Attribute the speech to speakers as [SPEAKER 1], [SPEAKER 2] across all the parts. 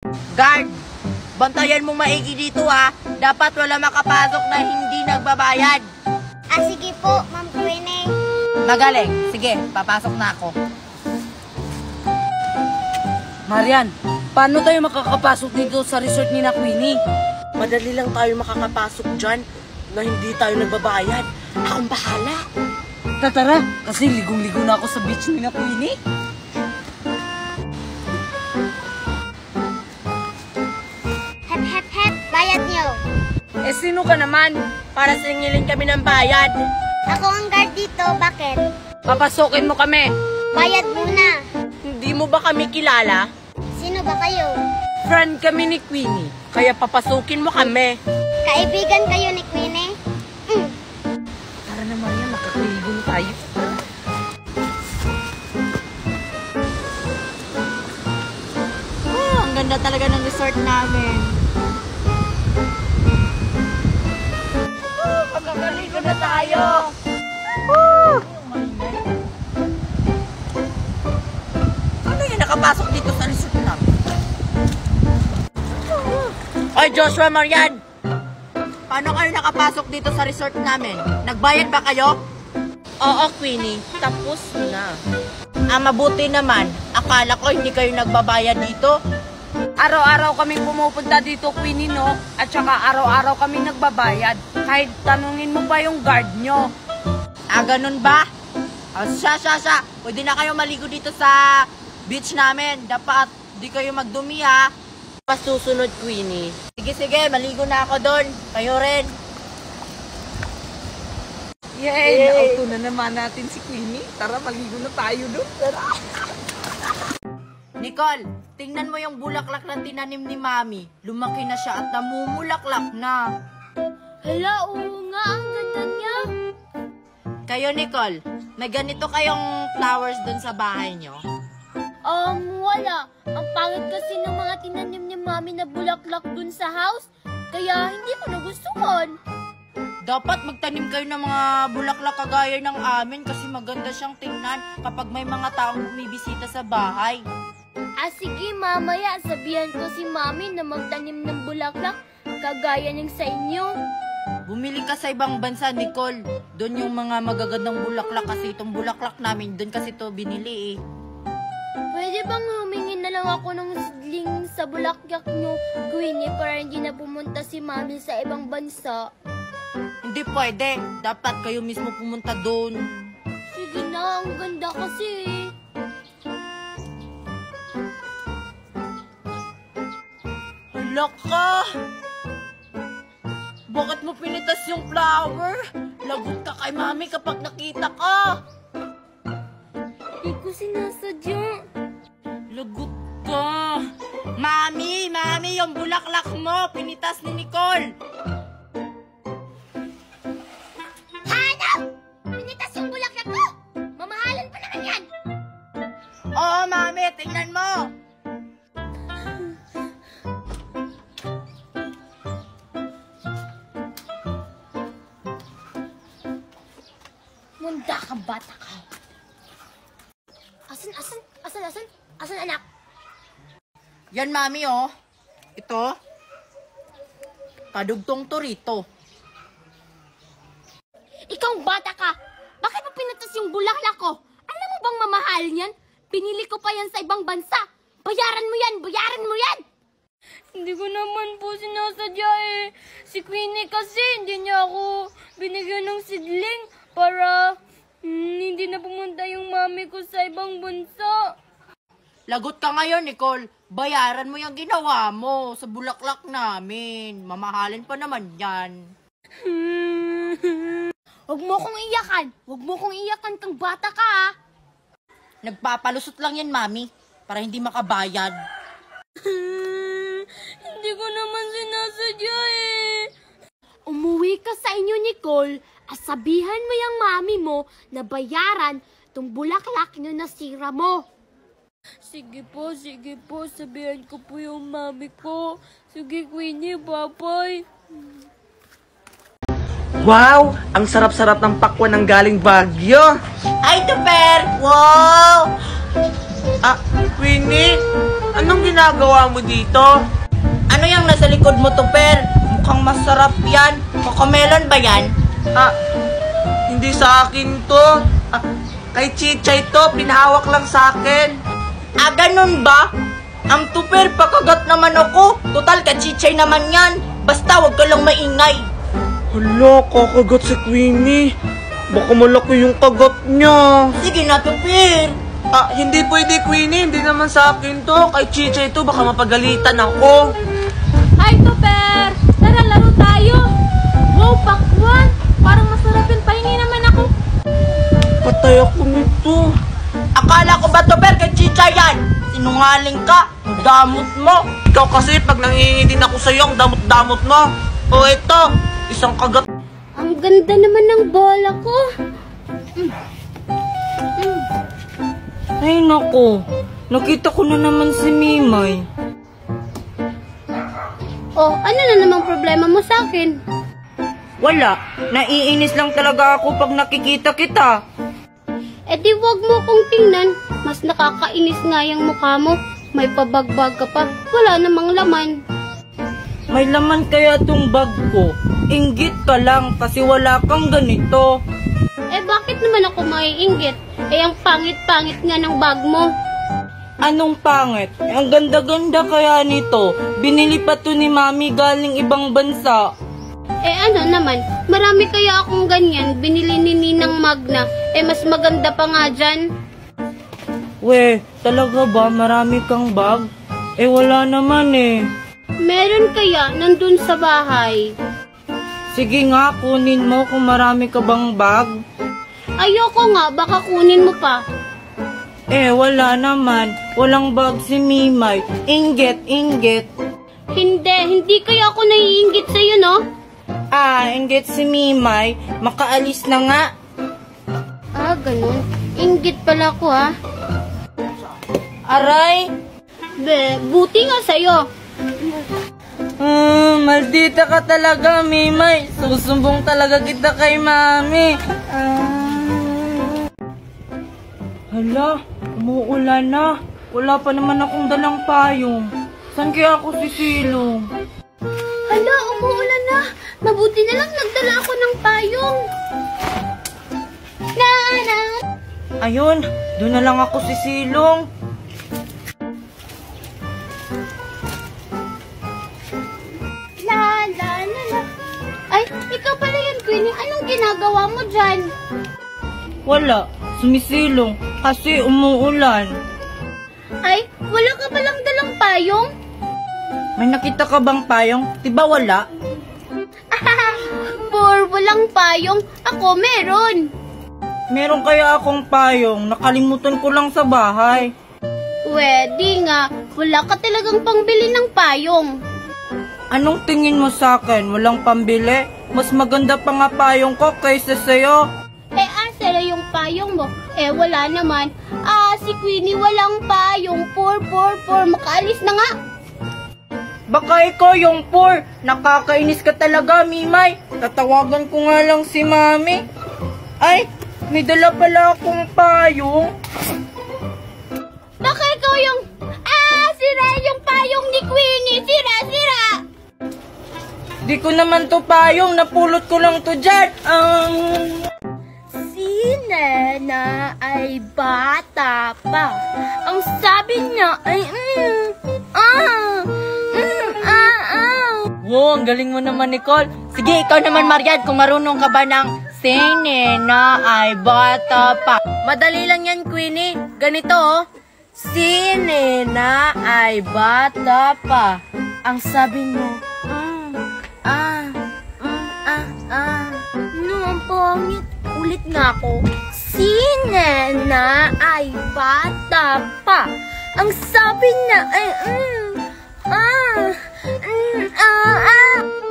[SPEAKER 1] Guard, bantayan mo maigi dito ha. Dapat wala makapasok na hindi nagbabayad.
[SPEAKER 2] Sige po, Ma'am Queenie.
[SPEAKER 1] Magaling. Sige, papasok na ako.
[SPEAKER 3] Marian, paano tayo makakapasok dito sa resort ni na Queenie?
[SPEAKER 1] Madali lang tayo makakapasok dyan na hindi tayo nagbabayad. Akong bahala.
[SPEAKER 3] Tara, kasi ligong-ligo na ako sa beach ni na Queenie.
[SPEAKER 2] Hep, hep, hep, bayad niyo.
[SPEAKER 1] Sino ka naman? Para singilin kami ng bayad.
[SPEAKER 2] Ako ang guard dito, bakit?
[SPEAKER 1] Papasukin mo kami.
[SPEAKER 2] Bayad muna.
[SPEAKER 1] Hindi mo ba kami kilala?
[SPEAKER 2] Sino ba kayo?
[SPEAKER 1] Friend kami ni Queenie, kaya papasukin mo kami.
[SPEAKER 2] Kaibigan kayo ni Queenie?
[SPEAKER 1] Tara na Maria, makakaligo na tayo. Ang ganda talaga ng resort namin. Magkakaligo na tayo. Ano yung nakapasok dito sa resort namin? Oy, Joshua, Marian! Paano kayo nakapasok dito sa resort namin? Nagbayad ba kayo? Oo, Queenie. Tapos na. Mabuti naman. Akala ko hindi kayo nagbabayad dito.
[SPEAKER 3] Araw-araw kaming pumupunta dito, Queenie, no? At saka araw-araw kami nagbabayad. Kahit tanungin mo pa yung guard nyo.
[SPEAKER 1] Ganun ba? Siya. Pwede na kayo maligo dito sa beach namin. Dapat di kayo magdumi, ha? Pasusunod, Queenie. Sige, maligo na ako doon. Kayo rin.
[SPEAKER 3] Yay! Nauto na naman natin si Queenie. Tara, maligo na tayo doon. Tara!
[SPEAKER 1] Nicole, tingnan mo yung bulaklak na tinanim ni Mami. Lumaki na siya at namumulaklak na.
[SPEAKER 2] Hala, oo nga, ang ganda niya.
[SPEAKER 1] Kayo, Nicole, may ganito kayong flowers doon sa bahay nyo?
[SPEAKER 2] Wala. Ang pangit kasi ng mga tinanim ni Mami na bulaklak dun sa house. Kaya hindi ko nagustuhan.
[SPEAKER 1] Dapat magtanim kayo ng mga bulaklak kagaya ng amin kasi maganda siyang tingnan kapag may mga taong bumibisita sa bahay.
[SPEAKER 2] Sige, mamaya sabihan ko si Mami na magtanim ng bulaklak kagaya ng sa inyo.
[SPEAKER 1] Bumili ka sa ibang bansa, Nicole. Doon yung mga magagandang bulaklak kasi itong bulaklak namin, doon kasi to binili eh.
[SPEAKER 2] Pwede bang humingi na lang ako ng sidling sa bulaklak nyo, Queenie, para hindi na pumunta si Mami sa ibang bansa?
[SPEAKER 1] Hindi pwede. Dapat kayo mismo pumunta doon.
[SPEAKER 2] Sige na, ang ganda kasi.
[SPEAKER 1] Hala ka! Bakit mo pinitas yung flower? Lagot ka kay Mami kapag nakita ka.
[SPEAKER 2] Hindi ko sinasadya.
[SPEAKER 1] Lagot ka. Mami, yung bulaklak mo, pinitas ni Nicole.
[SPEAKER 2] Hanap! Pinitas yung bulaklak ko! Mamahalan pa naman yan!
[SPEAKER 1] Oo, Mami, tingnan mo.
[SPEAKER 2] Munda ka, bata ka. Asan, anak?
[SPEAKER 1] Yan, Mami, oh. Ito. Kadugtong to rito.
[SPEAKER 2] Ikaw, bata ka! Bakit mo pinatas yung bulaklak ko? Alam mo bang mamahal niyan? Pinili ko pa yan sa ibang bansa. Bayaran mo yan! Hindi ko naman po sinasadya eh. Si Queenie kasi hindi niya ako binigyan ng sidling para hindi na pumunta yung mami ko sa ibang bansa.
[SPEAKER 1] Lagot ka ngayon, Nicole. Bayaran mo yung ginawa mo sa bulaklak namin. Mamahalin pa naman yan.
[SPEAKER 2] Huwag mo kong iyakan kang bata ka ha.
[SPEAKER 1] Nagpapalusot lang yan, Mami, para hindi makabayad.
[SPEAKER 2] Hindi ko naman sinasadya eh. Umuwi ka sa inyo, Nicole, at sabihan mo yung mami mo na bayaran tong bulaklak na nasira mo. Sige po, sabihan ko po yung mami ko. Sige, Queenie, bye-bye.
[SPEAKER 3] Wow! Ang sarap-sarap ng pakwan ng galing Baguio!
[SPEAKER 1] Ay, Tuper! Wow!
[SPEAKER 3] Queenie!
[SPEAKER 4] Anong ginagawa mo dito?
[SPEAKER 1] Ano yung nasa likod mo, Tupper? Mukhang masarap yan. Cocomelon ba yan?
[SPEAKER 4] Ah, hindi sa akin to. Ah, kay Chichay to, pinahawak lang sa akin.
[SPEAKER 1] Ah, ganun ba? Ang Tupper, pakagat naman ako. Total, kachichay naman yan. Basta, wag ka lang maingay.
[SPEAKER 4] Hala, kakagat si Queenie. Baka malaki yung kagat niya.
[SPEAKER 1] Sige na, Tupper.
[SPEAKER 4] Ah, hindi pwede, Queenie. Hindi naman sa akin to. Kay Chichay to, baka mapagalitan ako.
[SPEAKER 2] Hi, Tupper! Tara, laro tayo! Wow, pakwan! Parang masarap yun. Pahingi naman ako.
[SPEAKER 4] Patay ako nito.
[SPEAKER 1] Akala ko ba, Tupper, kachichay yan? Sinungaling ka. Damot mo.
[SPEAKER 4] Ikaw kasi, pag nangingi din ako sa'yo, ang damot-damot mo. O ito, isang kagat.
[SPEAKER 2] Ang ganda naman ng bola ko.
[SPEAKER 3] Ay nako, nakita ko na naman si Mimay.
[SPEAKER 2] Oh, ano na namang problema mo sa akin?
[SPEAKER 3] Wala, naiinis lang talaga ako pag nakikita kita.
[SPEAKER 2] Eh di wag mo kong tingnan. Mas nakakainis nga yung mukha mo. May pabagbag ka pa. Wala namang laman.
[SPEAKER 3] May laman kaya tong bag ko. Inggit ka lang kasi wala kang ganito.
[SPEAKER 2] Eh bakit naman ako maiinggit? Eh ang pangit-pangit nga ng bag mo.
[SPEAKER 3] Anong pangit? Ang ganda-ganda kaya nito. Binili pa to ni Mami galing ibang bansa.
[SPEAKER 2] Eh ano naman, marami kaya akong ganyan, binili ni Ninang Magna, eh mas maganda pa nga dyan.
[SPEAKER 3] We, talaga ba marami kang bag? Eh wala naman eh.
[SPEAKER 2] Meron kaya nandun sa bahay.
[SPEAKER 3] Sige nga, kunin mo kung marami ka bang bag.
[SPEAKER 2] Ayoko nga, baka kunin mo pa.
[SPEAKER 3] Eh wala naman. Walang bag si Mimay. Inggit, inggit.
[SPEAKER 2] Hindi kaya ako naiinggit sa'yo, no?
[SPEAKER 3] Ah, inggit si Mimay. Makaalis na nga.
[SPEAKER 2] Ah, ganun. Inggit pala ko, ha?
[SPEAKER 3] Aray!
[SPEAKER 2] Buti nga sa'yo.
[SPEAKER 3] Maldita ka talaga, Mimay. Susumbong talaga kita kay Mami. Hala, umuulan na. Wala pa naman akong dalang payong. Saan kaya ako sisilong?
[SPEAKER 2] Hala, umuulan na. Mabuti na lang nagdala ako ng payong.
[SPEAKER 3] Ayun, doon na lang ako sisilong.
[SPEAKER 2] La. Ay, ikaw pala yun, Queenie. Anong ginagawa mo dyan?
[SPEAKER 3] Wala, sumisilong kasi umuulan.
[SPEAKER 2] Ay, wala ka palang dalang payong?
[SPEAKER 3] May nakita ka bang payong? Diba wala?
[SPEAKER 2] For walang payong, ako meron.
[SPEAKER 3] Meron kaya akong payong, nakalimutan ko lang sa bahay.
[SPEAKER 2] Pwede nga, wala ka talagang pangbili ng payong.
[SPEAKER 3] Anong tingin mo sa akin? Walang pambili? Mas maganda pa nga payong ko kaysa sa'yo.
[SPEAKER 2] Eh, asa na yung payong mo? Eh, wala naman. Ah, si Queenie walang payong. Poor. Makaalis na nga.
[SPEAKER 3] Baka ikaw yung poor. Nakakainis ka talaga, Mimay. Tatawagan ko nga lang si Mami. Ay, may dala pala akong payong.
[SPEAKER 2] Baka ikaw yung... Ah, sira yung payong ni Queenie. Sira.
[SPEAKER 3] Di ko naman to payong. Napulot ko lang to dyan.
[SPEAKER 2] Si Nena ay bata pa. Ang sabi niya ay
[SPEAKER 1] Wow, ang galing mo naman, Nicole. Sige, ikaw naman, Marian, kung marunong ka ba ng sine na ay bata pa. Madali lang yan, Queenie. Ganito, oh. Sine na ay bata pa. Ang sabi niya,
[SPEAKER 2] No, ang pangit. Ulit nga ako. Si Nena ay bata pa. Ang sabi niya ay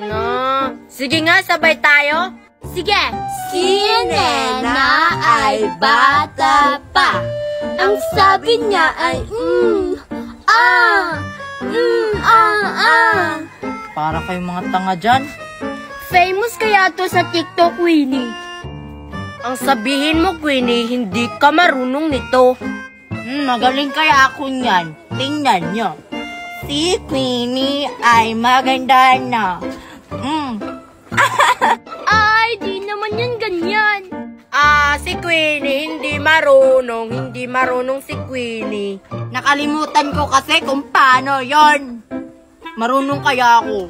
[SPEAKER 1] no. Sige nga, sabay tayo.
[SPEAKER 2] Sige. Si Nena ay bata pa. Ang sabi niya ay
[SPEAKER 1] Para kayong mga tanga dyan.
[SPEAKER 2] Famous kaya to sa TikTok, Winnie.
[SPEAKER 1] Ang sabihin mo, Queenie, hindi ka marunong nito. Magaling kaya ako niyan. Tingnan nyo. Si Queenie ay maganda na.
[SPEAKER 2] Ay, di naman yan ganyan.
[SPEAKER 1] Si Queenie, hindi marunong si Queenie. Nakalimutan ko kasi kung paano yon. Marunong kaya ako.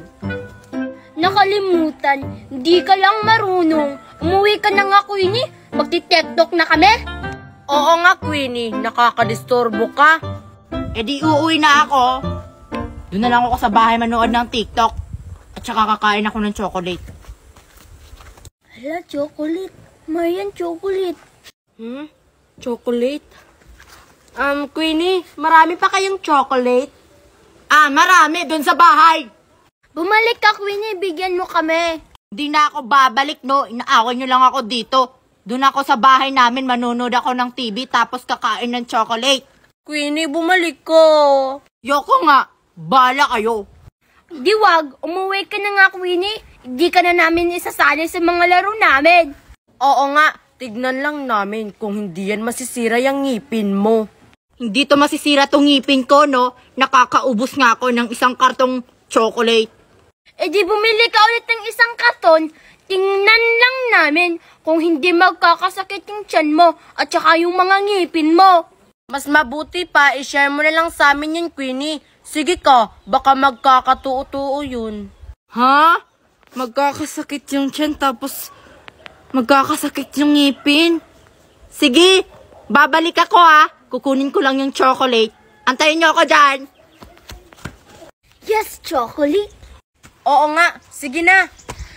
[SPEAKER 2] Nakalimutan, di ka lang marunong. Umuwi ka na nga, Queenie. Magti-tiktok na kami.
[SPEAKER 1] Oo nga, Queenie, nakakadisturbo ka. E di uuwi na ako. Doon na lang ako sa bahay manood ng TikTok. At saka kakain ako ng chocolate.
[SPEAKER 2] Hala, chocolate. Mayan, chocolate.
[SPEAKER 1] Chocolate? Queenie, marami pa kayong chocolate? Marami, doon sa bahay.
[SPEAKER 2] Bumalik ka, Queenie. Bigyan mo kami.
[SPEAKER 1] Hindi na ako babalik, no? Inaaway nyo lang ako dito. Doon ako sa bahay namin, manonood ako ng TV, tapos kakain ng chocolate. Queenie, bumalik ko. Yoko nga, bala kayo.
[SPEAKER 2] Di wag, umuwi ka na nga, Queenie. Hindi ka na namin isasali sa mga laro namin.
[SPEAKER 1] Oo nga, tignan lang namin kung hindi yan masisira yung ngipin mo. Hindi to masisira tong ngipin ko, no? Nakakaubos nga ako ng isang kartong chocolate.
[SPEAKER 2] Eh di bumili ka ulit ng isang karton, tingnan lang namin kung hindi magkakasakit yung tiyan mo at saka yung mga ngipin mo.
[SPEAKER 1] Mas mabuti pa, i-share mo na lang sa amin yun, Queenie. Sige ka, baka magkakatuo-tuo yun. Ha? Magkakasakit yung tiyan tapos magkakasakit yung ngipin? Sige, babalik ako ha. Kukunin ko lang yung chocolate. Antayin niyo ako dyan.
[SPEAKER 2] Yes, chocolate.
[SPEAKER 1] Oo nga, sige na.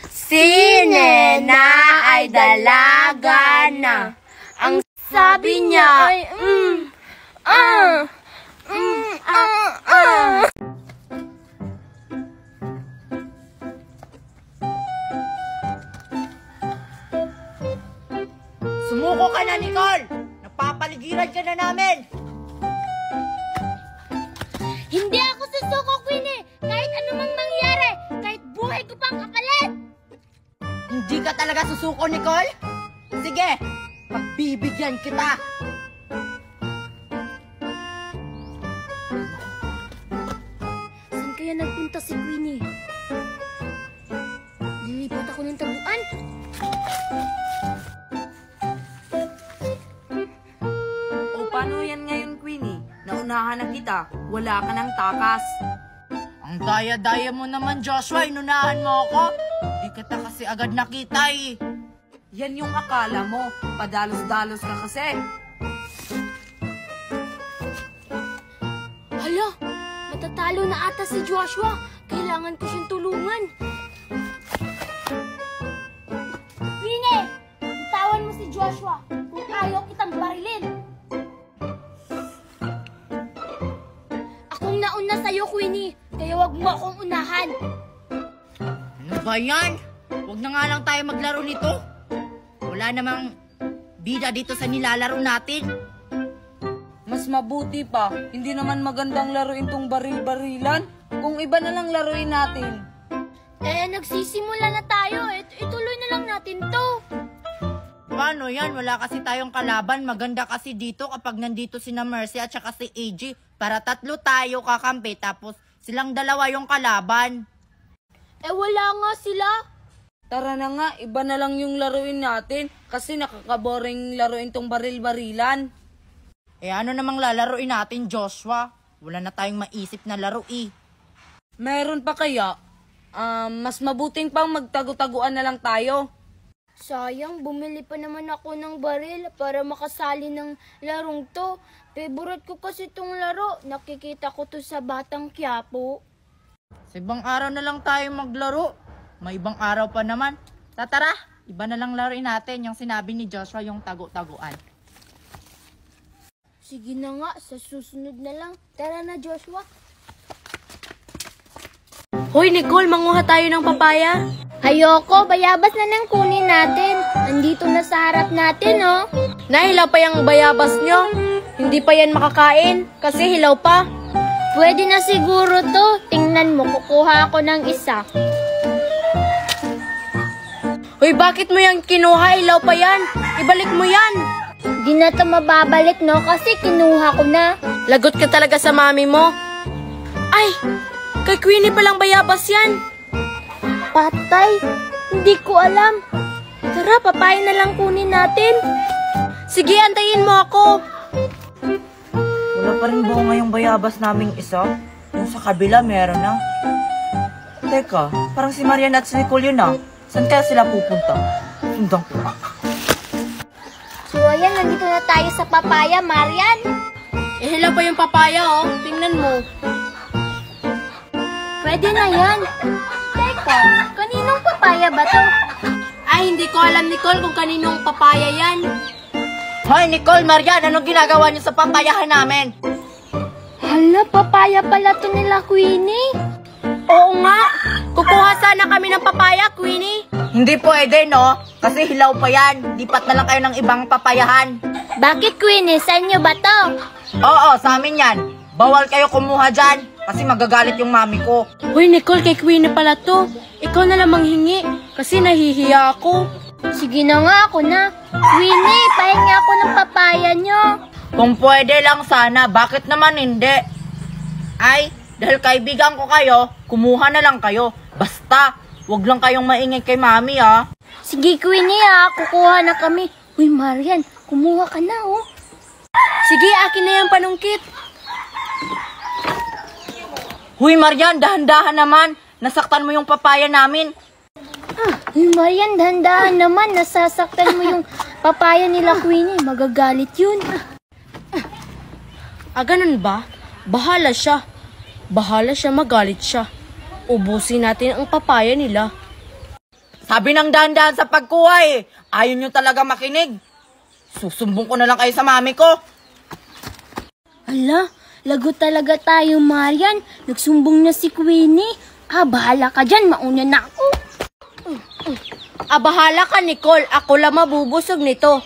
[SPEAKER 1] Si Nena ay dalaga na. Ang sabi niya ay Sumuko ka na, Nicole! Napapaligiran ka na namin!
[SPEAKER 2] Hindi ako susuko, Queenie. Kahit anumang mangyari, kahit buhay ko pang kapalit.
[SPEAKER 1] Hindi ka talaga susuko, Nicole? Sige, pagbibigyan kita!
[SPEAKER 2] Saan kaya nagpunta si Queenie? Lilipat ako ng tabuan.
[SPEAKER 1] O paano yan ngayon, Queenie? Naunahan na kita. Wala ka ng takas. Ang daya-daya mo naman, Joshua. Inunahan mo ako. Di kita kasi agad nakita eh. Yan yung akala mo. Padalos-dalos ka kasi.
[SPEAKER 2] Hala, matatalo na ata si Joshua. Kailangan ko siyang tulungan. Queenie, bitawan mo si Joshua kung ayaw kitang barilin. Akong nauna sa'yo, Queenie, kaya wag mo akong unahan.
[SPEAKER 1] Ano ba yan? Huwag na nga lang tayo maglaro nito. Wala namang bida dito sa nilalaro natin.
[SPEAKER 3] Mas mabuti pa, hindi naman magandang laruin tong baril-barilan. Kung iba na lang laruin natin.
[SPEAKER 2] Nagsisimula na tayo. Ituloy na lang natin to.
[SPEAKER 1] Paano yan? Wala kasi tayong kalaban. Maganda kasi dito kapag nandito sina Mercy at saka si AJ. Para tatlo tayo kakampi tapos silang dalawa yung kalaban.
[SPEAKER 2] Wala nga sila.
[SPEAKER 3] Tara na nga, iba na lang yung laruin natin. Kasi nakakaboring laruin tong baril-barilan.
[SPEAKER 1] Ano namang lalaroin natin, Joshua? Wala na tayong maisip na laro eh.
[SPEAKER 3] Meron pa kaya? Mas mabuting pang magtago-taguan na lang tayo.
[SPEAKER 2] Sayang, bumili pa naman ako ng baril para makasali ng larong to. Favorite ko kasi itong laro. Nakikita ko to sa Batang Quiapo.
[SPEAKER 1] Sa ibang araw na lang tayo maglaro. May ibang araw pa naman. Tara, iba na lang laruin natin yung sinabi ni Joshua, yung tago-taguan.
[SPEAKER 2] Sige na nga, sa susunod na lang. Tara na, Joshua.
[SPEAKER 1] Hoy, Nicole, manguha tayo ng papaya.
[SPEAKER 2] Ayoko, bayabas na nang kunin natin. Andito na sa harap natin, oh.
[SPEAKER 1] Nahilaw pa yung bayabas nyo. Hindi pa yan makakain kasi hilaw pa.
[SPEAKER 2] Pwede na siguro to. Tingnan mo, kukuha ako ng isa.
[SPEAKER 1] Hoy, bakit mo yan kinuha? Hilaw pa yan. Ibalik mo yan.
[SPEAKER 2] Di na to mababalik, no? Kasi kinuha ko na.
[SPEAKER 1] Lagot ka talaga sa mami mo. Ay, kay Queenie palang bayabas yan.
[SPEAKER 2] Patay, hindi ko alam. Tara, papaya na lang kunin natin.
[SPEAKER 1] Sige, antayin mo ako.
[SPEAKER 3] Wala pa rin bunga yung bayabas naming isa. Yung sa kabila meron na. Teka, parang si Marian at si Nicole yun ah. Saan kaya sila pupunta? Sundan ko na.
[SPEAKER 2] So ayan, nandito na tayo sa papaya, Marian.
[SPEAKER 1] Hilaw pa yung papaya, oh. Tingnan mo.
[SPEAKER 2] Pwede na yan. Teka, kaninong papaya ba to?
[SPEAKER 1] Ay, hindi ko alam, Nicole, kung kaninong papaya yan.
[SPEAKER 3] Hoy, Nicole, Marian, anong ginagawa niyo sa papayahan namin?
[SPEAKER 2] Hala, papaya pala to nila, Queenie.
[SPEAKER 1] Oo nga. Kukuha sana kami ng papaya, Queenie.
[SPEAKER 3] Hindi pwede, no? Kasi hilaw pa yan. Lipat na lang kayo ng ibang papayahan.
[SPEAKER 2] Bakit, Queenie? Sa inyo ba to?
[SPEAKER 3] Oo, sa amin yan. Bawal kayo kumuha dyan. Kasi magagalit yung mami ko.
[SPEAKER 1] Hoy, Nicole, kay Queenie pala to. Ikaw na lang manghingi. Kasi nahihiya ako.
[SPEAKER 2] Sige na nga, ako na. Queenie, pahinga ako ng papaya nyo.
[SPEAKER 3] Kung pwede lang sana, bakit naman hindi? Ay, dahil kaibigan ko kayo, kumuha na lang kayo. Basta, wag lang kayong maingay kay mami ah.
[SPEAKER 2] Sige, Queenie, kukuha na kami. Uy, Marian, kumuha ka na, oh.
[SPEAKER 1] Sige, akin na yung panungkit.
[SPEAKER 3] Huy, Marian, dahan-dahan naman. Nasaktan mo yung papaya namin.
[SPEAKER 2] Uy, Marian, dahan-dahan naman. Nasasaktan mo yung papaya nila, Queenie. Magagalit yun.
[SPEAKER 1] Ganun ba? Bahala siya. Bahala siya, magalit siya. Ubusin natin ang papaya nila.
[SPEAKER 3] Sabi ng dahan-dahan sa pagkuha eh. Ayaw nyo talaga makinig. Susumbong ko na lang kayo sa mami ko.
[SPEAKER 2] Ala, lagot talaga tayo, Marian. Nagsumbong na si Queenie. Bahala ka dyan. Mauna na ako.
[SPEAKER 1] Bahala ka, Nicole. Ako lang mabubusog nito.